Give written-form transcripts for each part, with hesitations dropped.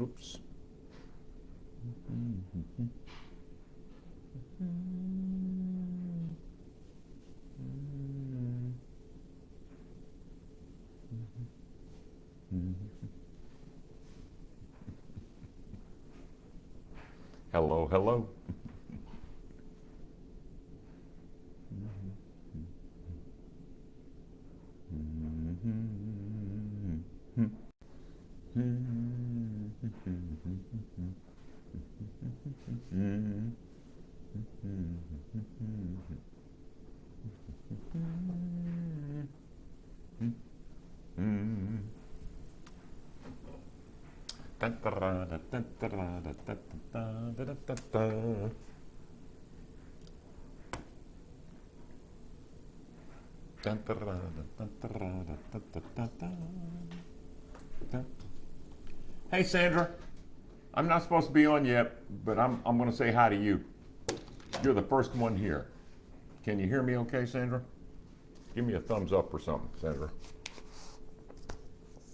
Oops. Hello, hello. Hey Sandra, I'm not supposed to be on yet, but I'm going to say hi to you. You're the first one here. Can you hear me okay, Sandra? Give me a thumbs up or something, Sandra.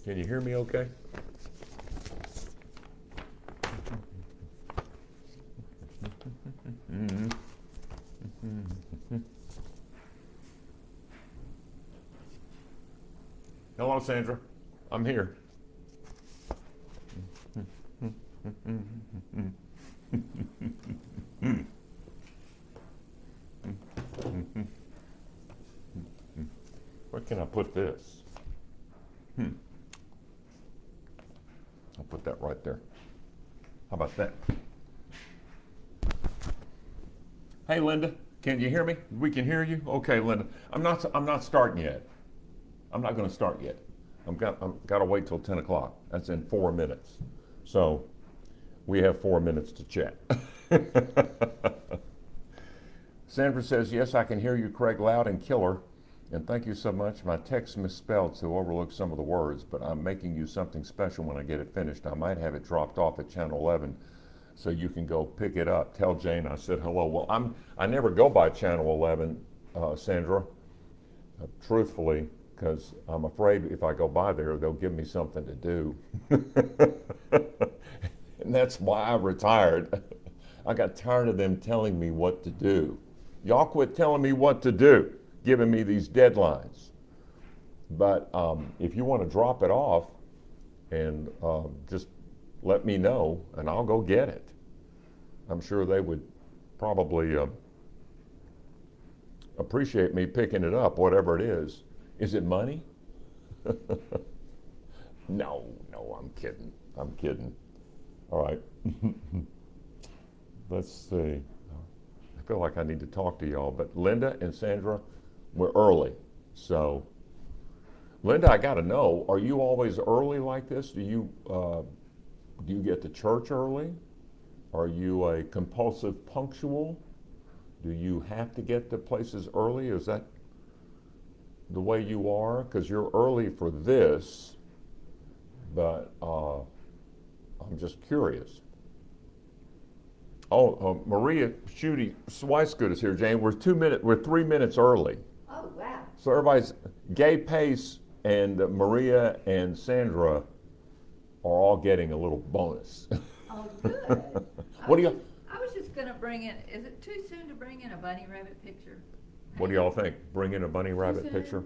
Can you hear me okay? Hello, Sandra. I'm here. Where can I put this? I'll put that right there. How about that? Hey, Linda, can you hear me? We can hear you? Okay, Linda. I'm not starting yet. I'm not going to start yet. I've got to wait till 10 o'clock. That's in 4 minutes. So we have 4 minutes to chat. Sandra says, yes, I can hear you, Craig, loud and killer. And thank you so much. My text misspelled, so overlooked some of the words, but I'm making you something special when I get it finished. I might have it dropped off at channel 11 so you can go pick it up. Tell Jane I said hello. Well, I never go by channel 11, Sandra, truthfully, because I'm afraid if I go by there, they'll give me something to do. And that's why I retired. I got tired of them telling me what to do. Y'all quit telling me what to do, giving me these deadlines. But if you want to drop it off and just let me know and I'll go get it. I'm sure they would probably appreciate me picking it up, whatever it is. Is it money? No, I'm kidding. I'm kidding. All right. Let's see. I feel like I need to talk to y'all, but Linda and Sandra, we're early. So, Linda, I got to know, are you always early like this? Do you get to church early? Are you a compulsive punctual? Do you have to get to places early? Is that the way you are? Because you're early for this, but I'm just curious. Oh, Maria Shooty Swicegood is here, Jane. We're 3 minutes early. Oh, wow. So everybody's, Gay Pace and Maria and Sandra are all getting a little bonus. Oh, good. What do you? I was just going to bring in, is it too soon to bring in a bunny rabbit picture? What do y'all think? Bring in a bunny rabbit picture?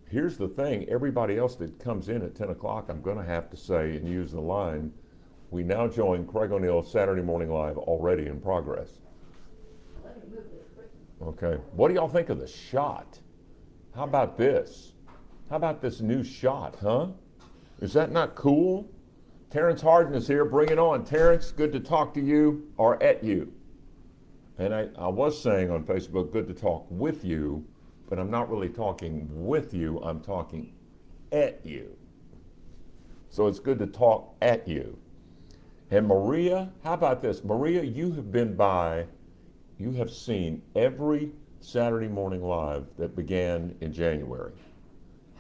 Here's the thing, everybody else that comes in at 10 o'clock, I'm going to have to say and use the line, we now join Craig O'Neill's Saturday Morning Live already in progress. Let me move this quick. Okay. What do y'all think of the shot? How about this? How about this new shot, huh? Is that not cool? Terrence Harden is here. Bring it on. Terrence, good to talk to you or at you. And I was saying on Facebook, good to talk with you, but I'm not really talking with you. I'm talking at you. So it's good to talk at you. And Maria, how about this? Maria, you have seen every Saturday Morning Live that began in January.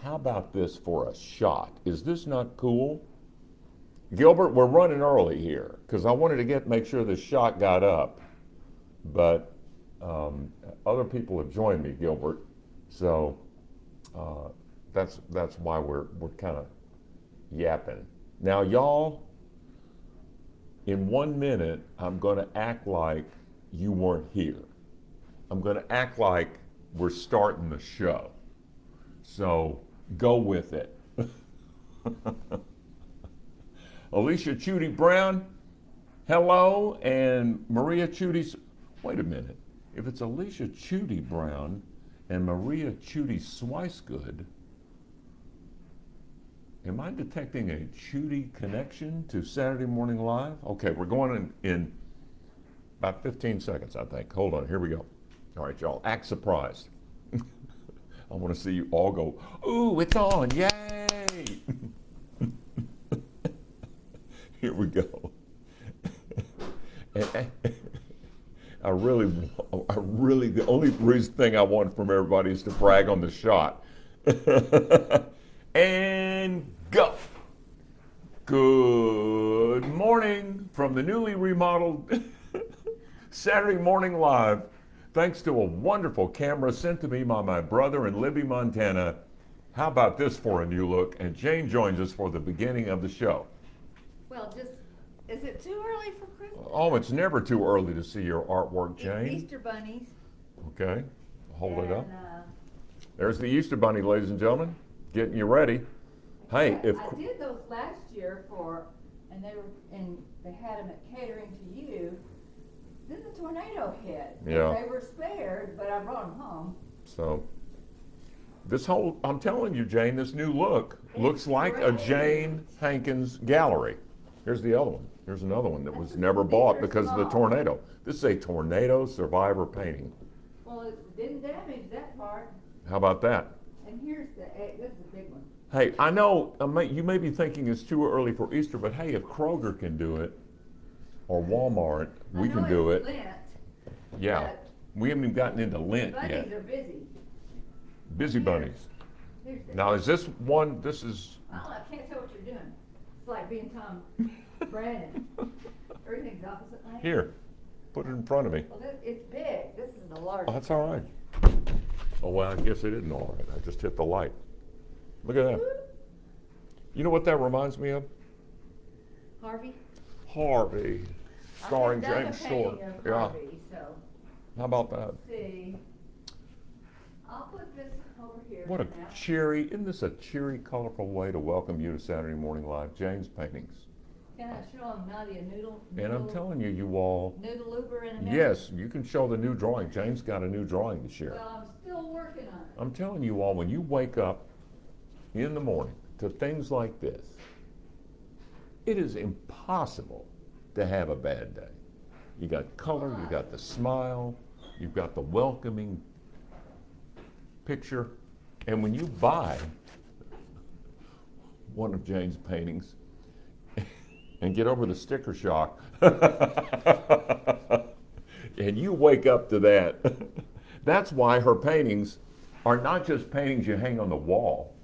How about this for a shot? Is this not cool? Gilbert, we're running early here because I wanted to make sure the shot got up, but other people have joined me, Gilbert. So that's why we're kind of yapping. Now, y'all, in 1 minute, I'm going to act like you weren't here. I'm going to act like we're starting the show. So go with it. Alicia Chudy Brown, hello, and Maria Chudy. Wait a minute. If it's Alicia Chudy Brown and Maria Chudy Swicegood, am I detecting a Chudy connection to Saturday Morning Live? Okay, we're going in about 15 seconds, I think. Hold on, here we go. All right, y'all, act surprised. I want to see you all go, ooh, it's on, yay! Here we go. I really, the only thing I want from everybody is to brag on the shot. And go. Good morning from the newly remodeled Saturday Morning Live. Thanks to a wonderful camera sent to me by my brother in Libby, Montana. How about this for a new look? And Jane joins us for the beginning of the show. Well, is it too early for Christmas? Oh, it's never too early to see your artwork, Jane. It's Easter bunnies. Okay, hold it up. And, There's the Easter Bunny, ladies and gentlemen, getting you ready. Hey, I did those last year and they had them at catering to you. Then the tornado hit. Yeah. They were spared, but I brought them home. So, I'm telling you, Jane, this new look looks like a great. Jane Hankins gallery. Here's the other one. Here's another one that was never These bought are because of the small. tornado. This is a tornado survivor painting. Well, it didn't damage that part. How about that? And this is a big one. Hey, I know you may be thinking it's too early for Easter, but hey, if Kroger can do it, or Walmart, we can do it. Lent, Yeah, but we haven't even gotten into Lent bunnies yet. are busy. Busy bunnies. Here's the, Now, is this one? This is. I can't tell what you're doing. It's like being Tom Brandon. Everything's opposite lane. Here, put it in front of me. Well, it's big. This is the large. Oh, that's all right. Oh, well, I guess it isn't all right. I just hit the light. Look at that. You know what that reminds me of? Harvey. Harvey, starring James Stewart. Yeah. Harvey, so How about that? let's see. I'll put this over here. What a now. cheery, isn't this a cheery, colorful way to welcome you to Saturday Morning Live? Jane's paintings. Can I show them Nadia Noodle? And I'm telling you, you all, Noodle Uber in a minute? yes, you can show the new drawing. Jane's got a new drawing to share. Well, I'm still working on it. I'm telling you all, when you wake up in the morning to things like this, it is impossible to have a bad day. You got color, you got the smile, you've got the welcoming picture, and when you buy one of Jane's paintings and get over the sticker shock, and you wake up to that, that's why her paintings are not just paintings you hang on the wall.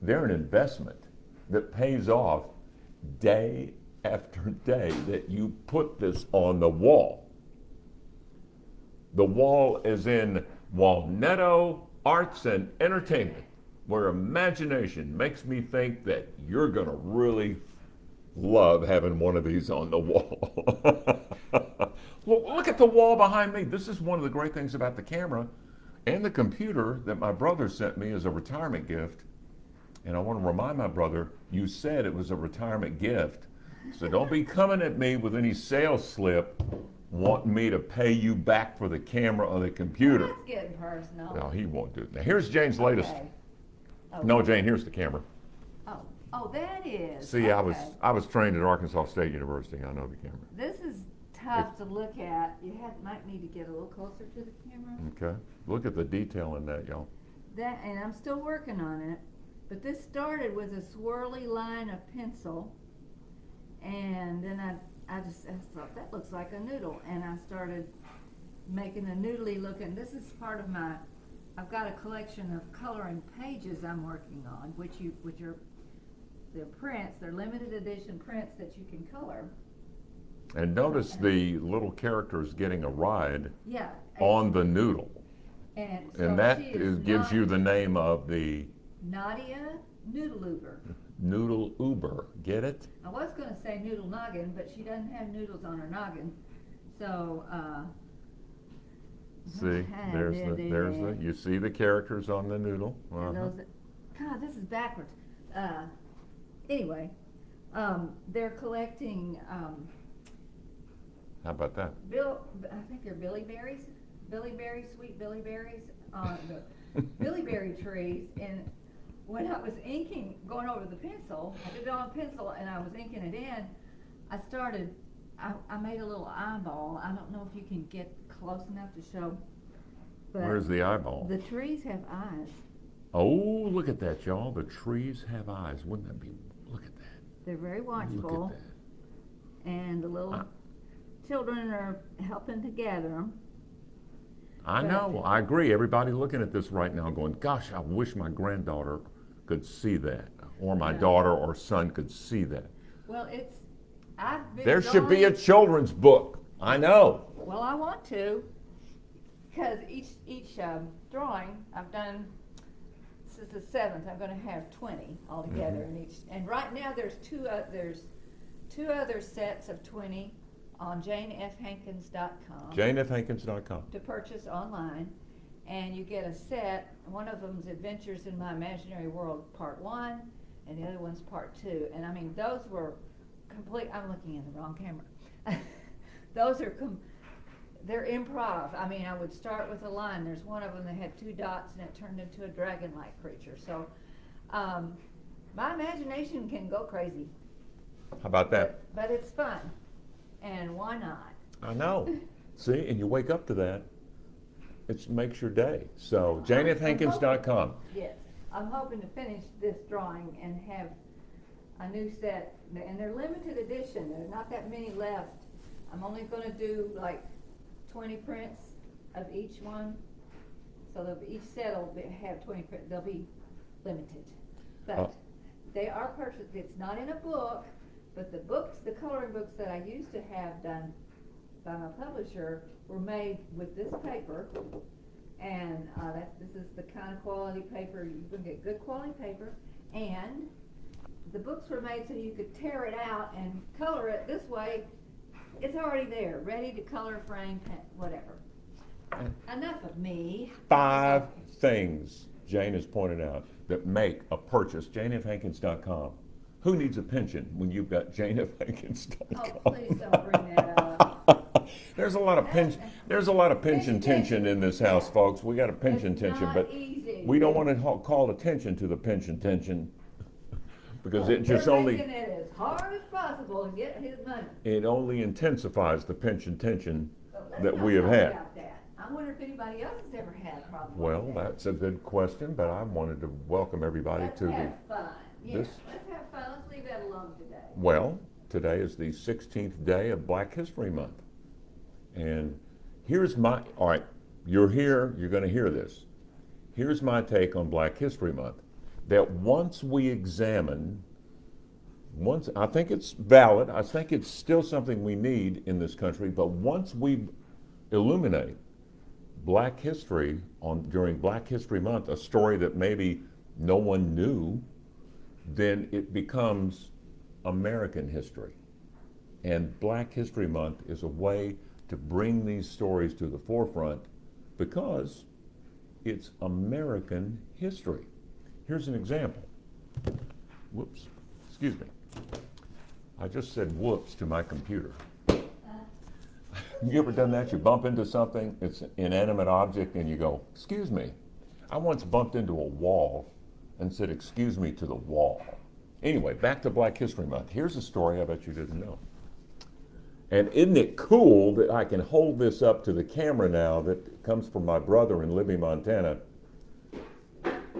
They're an investment that pays off day after day that you put this on the wall. The wall is in Walnetto Arts and Entertainment, where imagination makes me think that you're going to really love having one of these on the wall. Look at the wall behind me. This is one of the great things about the camera and the computer that my brother sent me as a retirement gift. And I want to remind my brother, you said it was a retirement gift. So don't be coming at me with any sales slip wanting me to pay you back for the camera or the computer. That's getting personal. No, he won't do it. Now, here's Jane's latest. Okay. Oh, No, Jane, here's the camera. Oh, that is. See, okay. I was trained at Arkansas State University. I know the camera. This is tough to look at. Might need to get a little closer to the camera. Okay. Look at the detail in that, y'all. And I'm still working on it. But this started with a swirly line of pencil, and then I thought that looks like a noodle, and I started making a noodly looking. This is part of I've got a collection of coloring pages I'm working on, which are the prints. They're limited edition prints that you can color. And notice the little characters getting a ride Yeah. on the noodle. And And that gives you the name of the Nadia Noodle Uber. Noodle Uber. Get it? I was going to say noodle noggin, but she doesn't have noodles on her noggin. So, See, there's the, you see the characters on the noodle. and those, God, this is backwards. Anyway, they're collecting, How about that? I think they're Billy berries, sweet Billy berries, the Billy berry trees. And when I was inking, going over the pencil, I did it on a pencil and I was inking it in, I made a little eyeball. I don't know if you can get close enough to show. But Where's the eyeball? the trees have eyes. Oh, look at that, y'all. The trees have eyes. Wouldn't that be, look at that. They're very Look watchful. at that. And the little children are helping to gather them. I know, I agree. Everybody looking at this right now going, gosh, I wish my granddaughter could see that. Or my daughter or son could see that. Well, I've been There should be a children's book. I know. Well, I want to, because each drawing I've done, this is the 7th, I'm going to have 20 altogether in each. And right now there's two other sets of 20 on janefhankins.com. janefhankins.com. To purchase online. And you get a set. One of them's Adventures in My Imaginary World Part 1, and the other one's Part 2. And I mean, those were complete, I'm looking in the wrong camera. Those are, they're improv. I mean, I would start with a line. There's one of them that had 2 dots and it turned into a dragon-like creature. So, my imagination can go crazy. How about that? But it's fun. And why not? I know. See, and you wake up to that. It makes your day. So, janefhankins.com. Yes. I'm hoping to finish this drawing and have a new set. And they're limited edition. There are not that many left. I'm only going to do like 20 prints of each one. So each set will have 20 prints. They'll be limited. But they are purchased. It's not in a book, but the coloring books that I used to have done by my publisher were made with this paper. And this is the kind of quality paper. You can get good quality paper. And the books were made so you could tear it out and color it this way. It's already there, ready to color, frame, whatever. Enough of me. 5 things Jane has pointed out that make a purchase. janefhankins.com. Who needs a pension when you've got janefhankins.com? Oh, please don't bring that up. There's a lot of pension tension in this house, folks. We got a pension tension, but we don't want to call attention to the pension tension because it just They're making it as hard as possible to get his money. It only intensifies the pension tension Let's that not we have talk had. about that. I wonder if anybody else has ever had a problem Well, with that. that's a good question, but I wanted to welcome everybody Let's to have fun. Yeah, this. let's have fun. Let's leave that alone today. Well, today is the 16th day of Black History Month. And here's my, all right, you're here, you're going to hear this. Here's my take on Black History Month. That once we examine, I think it's valid, I think it's still something we need in this country, but once we illuminate Black history during Black History Month, a story that maybe no one knew, then it becomes American history. And Black History Month is a way to bring these stories to the forefront because it's American history. Here's an example. Whoops, excuse me. I just said whoops to my computer. You ever done that? You bump into something, it's an inanimate object, and you go, excuse me. I once bumped into a wall and said, excuse me to the wall. Anyway, back to Black History Month. Here's a story I bet you didn't know. And isn't it cool that I can hold this up to the camera now that comes from my brother in Libby, Montana.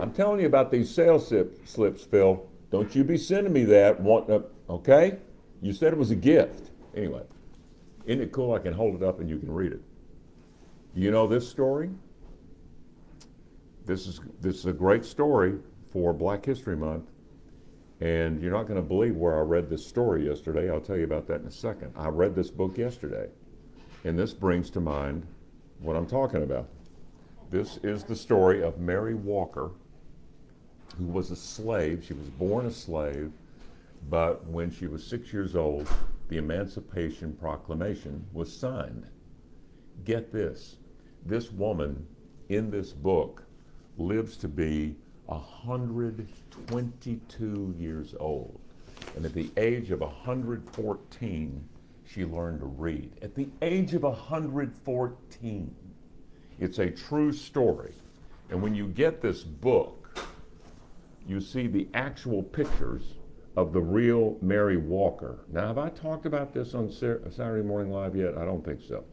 I'm telling you about these sales slips, Phil. Don't you be sending me that, okay? You said it was a gift. Anyway, isn't it cool I can hold it up and you can read it? Do you know this story? This is a great story for Black History Month. And you're not going to believe where I read this story yesterday. I'll tell you about that in a second. I read this book yesterday, and this brings to mind what I'm talking about. This is the story of Mary Walker, who was a slave. She was born a slave, but when she was 6 years old, the Emancipation Proclamation was signed. Get this, this woman in this book lives to be 122 years old. And at the age of 114, she learned to read. At the age of 114. It's a true story. And when you get this book, you see the actual pictures of the real Mary Walker. Now, have I talked about this on Saturday Morning Live yet? I don't think so.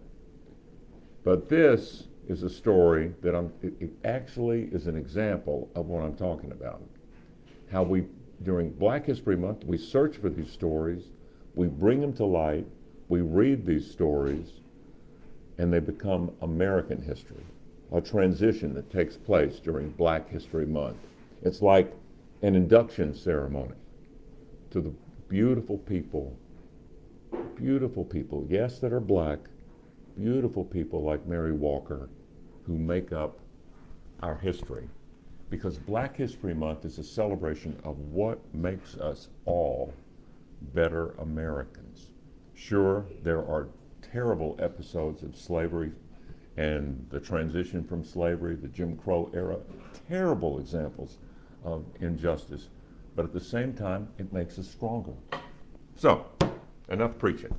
But this is a story that it actually is an example of what I'm talking about. How we, during Black History Month, we search for these stories, we bring them to light, we read these stories, and they become American history, a transition that takes place during Black History Month. It's like an induction ceremony to the beautiful people, yes, that are black, beautiful people like Mary Walker, who make up our history. Because Black History Month is a celebration of what makes us all better Americans. Sure, there are terrible episodes of slavery and the transition from slavery, the Jim Crow era, terrible examples of injustice. But at the same time, it makes us stronger. So, enough preaching.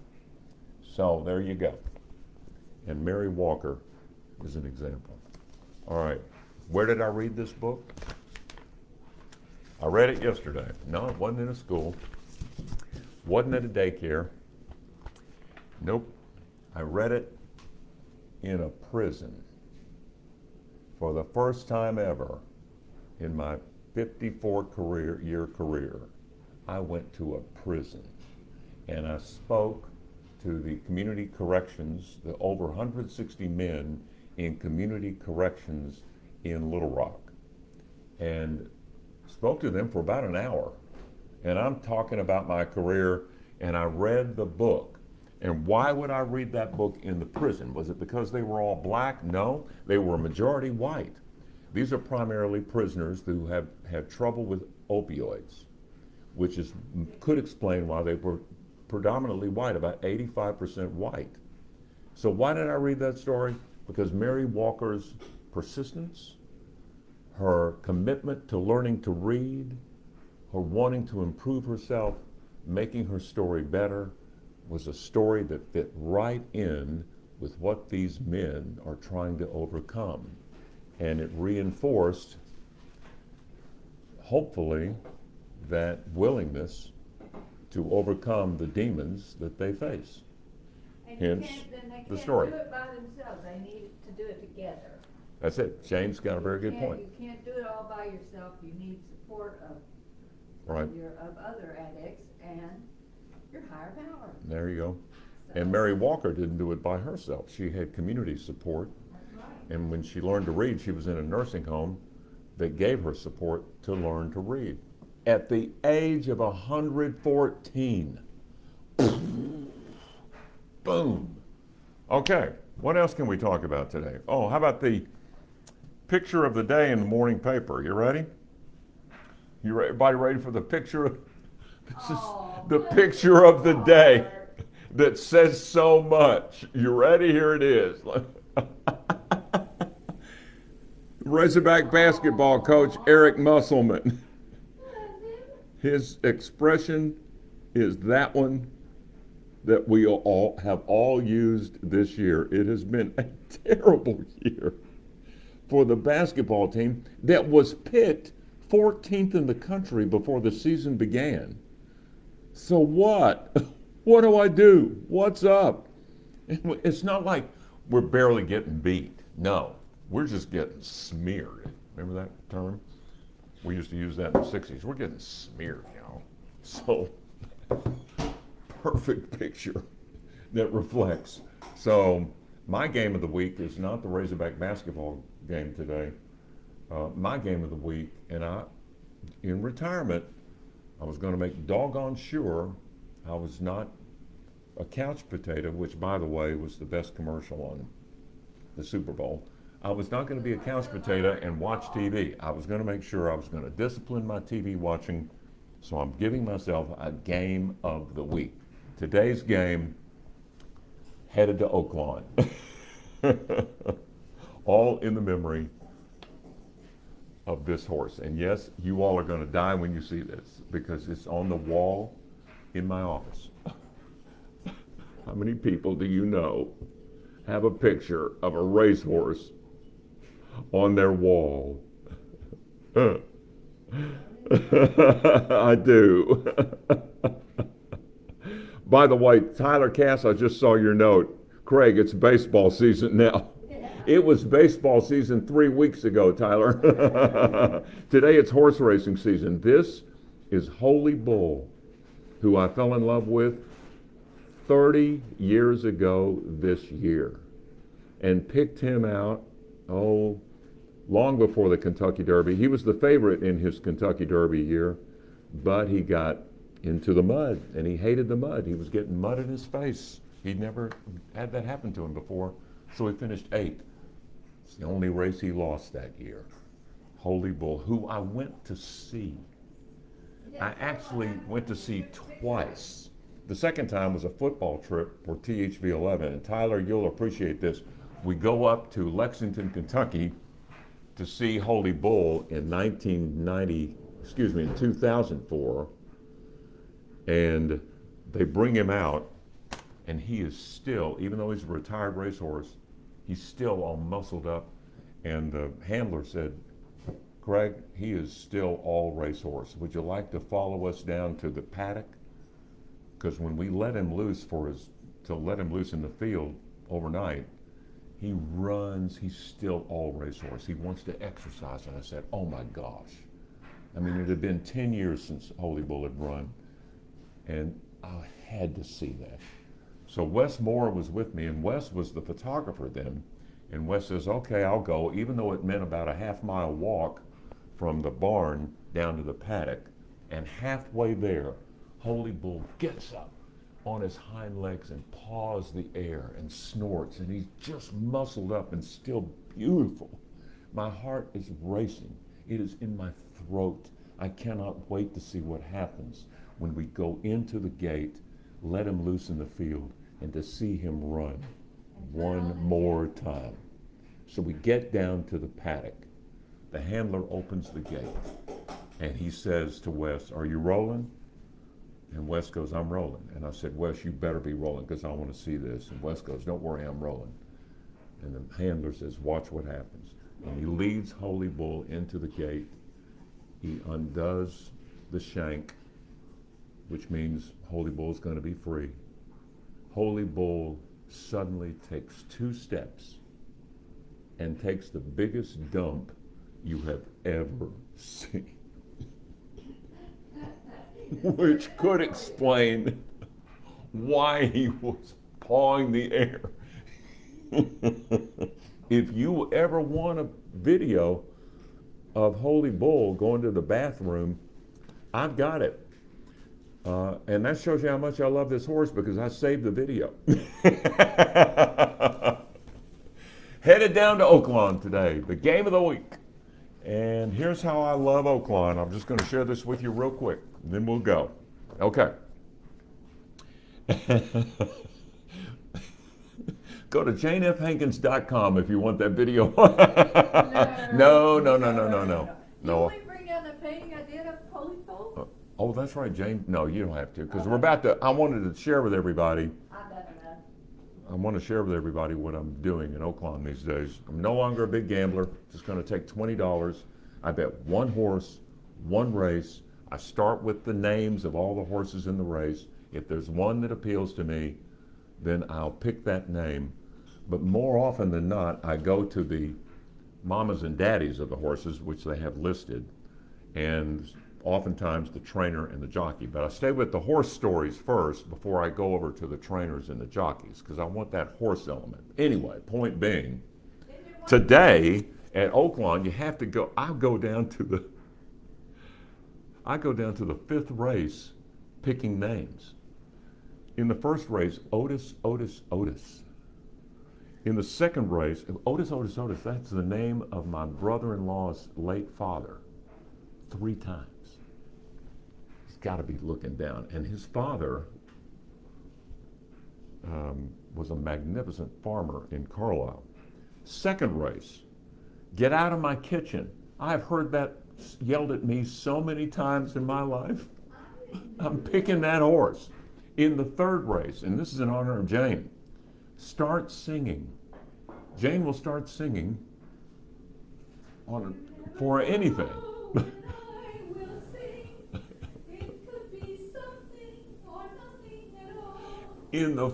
So, there you go. And Mary Walker is an example. All right, where did I read this book? I read it yesterday. No, it wasn't in a school. Wasn't at a daycare. Nope. I read it in a prison. For the first time ever in my 54-year career, I went to a prison. And I spoke to the community corrections, the over 160 men in community corrections in Little Rock, and spoke to them for about an hour. And I'm talking about my career, and I read the book. And why would I read that book in the prison? Was it because they were all black? No, they were majority white. These are primarily prisoners who have had trouble with opioids, which could explain why they were predominantly white, about 85% white. So why did I read that story? Because Mary Walker's persistence, her commitment to learning to read, her wanting to improve herself, making her story better, was a story that fit right in with what these men are trying to overcome. And it reinforced, hopefully, that willingness to overcome the demons that they face. And Hence, they the story. can't do it by themselves. They need to do it together. That's it. Shane's got a very good point. You can't do it all by yourself. You need support of Right. of other addicts and your higher power. There you go. So, And Mary Walker didn't do it by herself. She had community support. that's right. And when she learned to read, she was in a nursing home that gave her support to learn to read. At the age of 114. Boom. Okay, what else can we talk about today? Oh, how about the picture of the day in the morning paper? You ready? Everybody ready for the picture? This is the picture of the day that says so much. You ready? Here it is. Razorback basketball coach Eric Musselman. His expression is that one that we all have used this year. It has been a terrible year for the basketball team that was picked 14th in the country before the season began. So what? What do I do? What's up? It's not like we're barely getting beat. No, we're just getting smeared. Remember that term? We used to use that in the 60s. We're getting smeared, y'all. So, perfect picture that reflects. So, my game of the week is not the Razorback basketball game today. My game of the week, and in retirement, I was going to make doggone sure I was not a couch potato, which, by the way, was the best commercial on the Super Bowl. I was not going to be a couch potato and watch TV. I was going to make sure I was going to discipline my TV watching. So I'm giving myself a game of the week. Today's game, headed to Oaklawn. All in the memory of this horse. And yes, you all are going to die when you see this because it's on the wall in my office. How many people do you know have a picture of a racehorse on their wall? I do. By the way, Tyler Cass, I just saw your note. Craig, it's baseball season now. It was baseball season 3 weeks ago, Tyler. Today it's horse racing season. This is Holy Bull, who I fell in love with 30 years ago this year, and picked him out, long before the Kentucky Derby. He was the favorite in his Kentucky Derby year, but he got into the mud, and he hated the mud. He was getting mud in his face. He'd never had that happen to him before, so he finished 8th. It's the only race he lost that year. Holy Bull, who I went to see. I actually went to see twice. The second time was a football trip for THV 11. And Tyler, you'll appreciate this. We go up to Lexington, Kentucky to see Holy Bull in 2004. And they bring him out, and he is still, even though he's a retired racehorse, he's still all muscled up. And the handler said, Craig, he is still all racehorse. Would you like to follow us down to the paddock? Because when we let him loose in the field overnight, he runs, he's still all racehorse. He wants to exercise. And I said, oh my gosh. I mean, it had been 10 years since Holy Bull had run, and I had to see that. So Wes Moore was with me, and Wes was the photographer then. And Wes says, okay, I'll go, even though it meant about a half-mile walk from the barn down to the paddock. And halfway there, Holy Bull gets up on his hind legs and paws the air and snorts, and he's just muscled up and still beautiful. My heart is racing. It is in my throat. I cannot wait to see what happens when we go into the gate, let him loose in the field, and to see him run one more time. So we get down to the paddock. The handler opens the gate, and he says to Wes, are you rolling? And Wes goes, I'm rolling. And I said, Wes, you better be rolling because I want to see this. And Wes goes, don't worry, I'm rolling. And the handler says, watch what happens. And he leads Holy Bull into the gate. He undoes the shank, which means Holy Bull is going to be free. Holy Bull suddenly takes 2 steps and takes the biggest dump you have ever seen. Which could explain why he was pawing the air. If you ever want a video of Holy Bull going to the bathroom, I've got it. And that shows you how much I love this horse because I saved the video. Headed down to Oaklawn today, the game of the week. And here's how I love Oaklawn. I'm just going to share this with you real quick, and then we'll go. Okay. Go to janefhankins.com if you want that video. No. Can we bring down the painting I did of Holy Bull? Oh, that's right, Jane. No, you don't have to, because we're about to. I wanted to share with everybody. I want to share with everybody what I'm doing in Oaklawn these days. I'm no longer a big gambler. Just going to take $20. I bet one horse, one race. I start with the names of all the horses in the race. If there's one that appeals to me, then I'll pick that name. But more often than not, I go to the mamas and daddies of the horses, which they have listed, and oftentimes the trainer and the jockey. But I stay with the horse stories first before I go over to the trainers and the jockeys, because I want that horse element. Anyway, point being, today at Oaklawn, you have to go. I go down to the 5th race picking names. In the first race, Otis. In the second race, Otis, that's the name of my brother-in-law's late father. 3 times. He's got to be looking down. And his father was a magnificent farmer in Carlisle. Second race, get out of my kitchen. I've heard that yelled at me so many times in my life. I'm picking that horse. In the third race, and this is in honor of Jane, start singing. Jane will start singing for anything. In the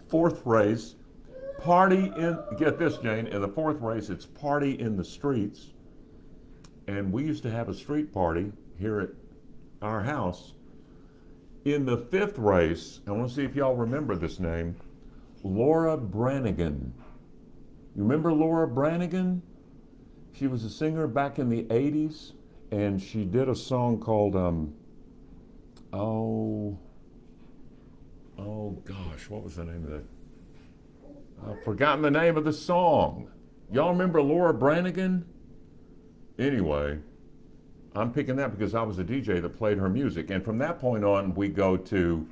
fourth race, get this, Jane, in the fourth race, it's party in the streets. And we used to have a street party here at our house. In the fifth race, I want to see if y'all remember this name, Laura Branigan. You remember Laura Branigan? She was a singer back in the 80s, and she did a song called, oh gosh, what was the name of that? I've forgotten the name of the song. Y'all remember Laura Branigan? Anyway, I'm picking that because I was a DJ that played her music. And from that point on, we go to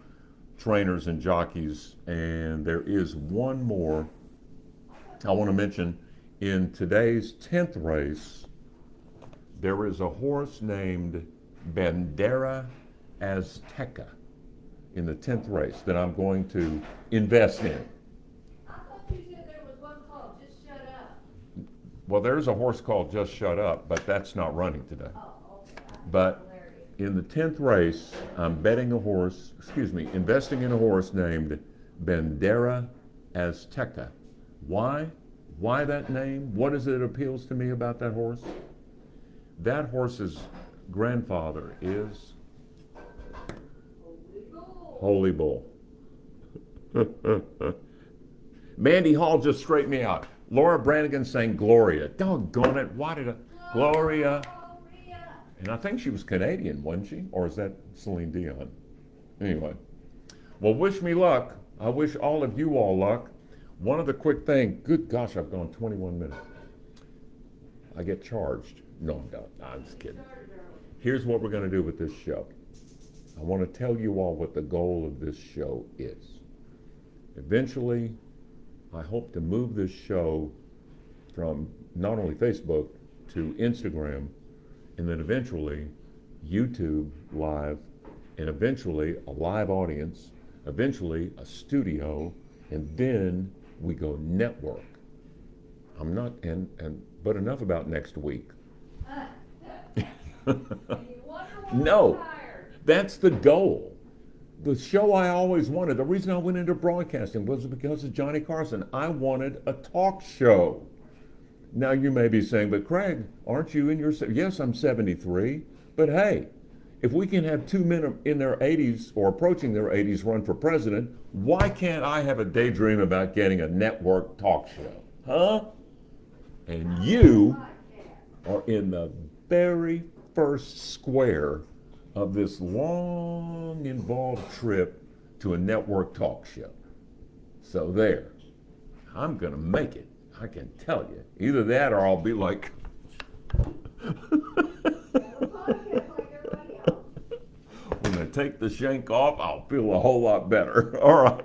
trainers and jockeys. And there is one more I want to mention. In today's 10th race, there is a horse named Bandera Azteca in the 10th race that I'm going to invest in. I thought you said there was one called Just Shut Up. Well, there's a horse called Just Shut Up, but that's not running today. Oh, okay. But in the 10th race, I'm investing in a horse named Bandera Azteca. Why? Why that name? What is it appeals to me about that horse? That horse's grandfather is Holy Bull. Mandy Hall just straightened me out. Laura Branigan sang Gloria. Doggone it, why did I? Gloria. And I think she was Canadian, wasn't she? Or is that Celine Dion? Anyway. Well, wish me luck. I wish all of you all luck. One other quick thing. Good gosh, I've gone 21 minutes. I get charged. No, I'm not. I'm just kidding. Here's what we're going to do with this show. I want to tell you all what the goal of this show is. Eventually, I hope to move this show from not only Facebook to Instagram, and then eventually YouTube live, and eventually a live audience, eventually a studio, and then we go network. But enough about next week. No, that's the goal. The show I always wanted, the reason I went into broadcasting was because of Johnny Carson. I wanted a talk show. Now you may be saying, but Craig, aren't you in your, yes, I'm 73, but hey, if we can have 2 men in their 80s or approaching their 80s run for president, why can't I have a daydream about getting a network talk show? Huh? And you are in the very first square of this long, involved trip to a network talk show. So there, I'm gonna make it. I can tell you. Either that or I'll be like, when I take the shank off, I'll feel a whole lot better. All right.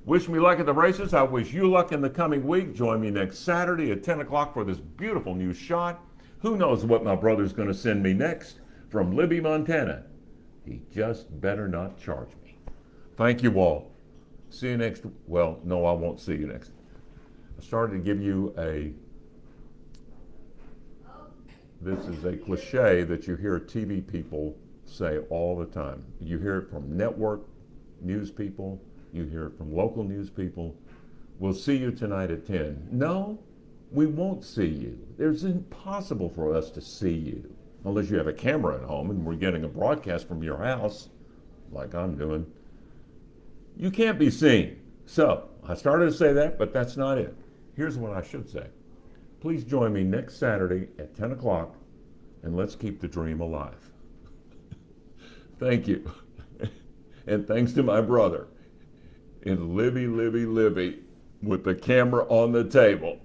Wish me luck at the races. I wish you luck in the coming week. Join me next Saturday at 10 o'clock for this beautiful new shot. Who knows what my brother's going to send me next from Libby, Montana. He just better not charge me. Thank you all. See you next, well, no, I won't see you next. I started to give you this is a cliche that you hear TV people say all the time. You hear it from network news people. You hear it from local news people. We'll see you tonight at 10. No, we won't see you. It's impossible for us to see you unless you have a camera at home and we're getting a broadcast from your house, like I'm doing. You can't be seen. So I started to say that, but that's not it. Here's what I should say. Please join me next Saturday at 10 o'clock and let's keep the dream alive. Thank you. And thanks to my brother in Libby, with the camera on the table.